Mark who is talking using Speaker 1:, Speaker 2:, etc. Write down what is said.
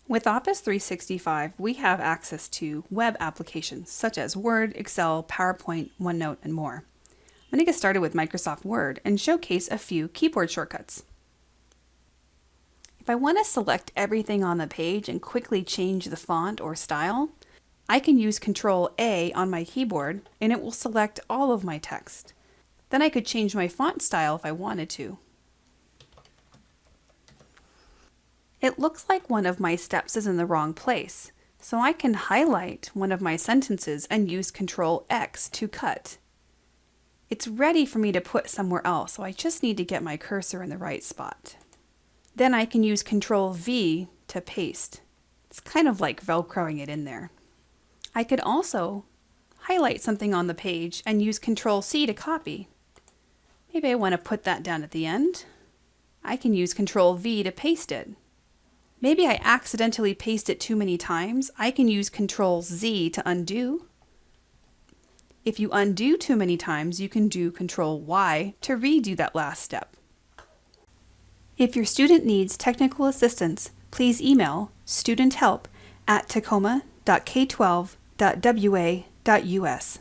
Speaker 1: With Office 365, we have access to web applications such as Word, Excel, PowerPoint, OneNote, and more. I'm going to get started with Microsoft Word and showcase a few keyboard shortcuts. If I want to select everything on the page and quickly change the font or style, I can use Control-A on my keyboard and it will select all of my text. Then I could change my font style if I wanted to. It looks like one of my steps is in the wrong place, so I can highlight one of my sentences and use Control-X to cut. It's ready for me to put somewhere else, so I just need to get my cursor in the right spot. Then I can use Control-V to paste. It's kind of like Velcroing it in there. I could also highlight something on the page and use Control-C to copy. Maybe I want to put that down at the end. I can use Control-V to paste it. Maybe I accidentally paste it too many times. I can use Control-Z to undo. If you undo too many times, you can do Control-Y to redo that last step. If your student needs technical assistance, please email studenthelp@tacoma.k12.wa.us.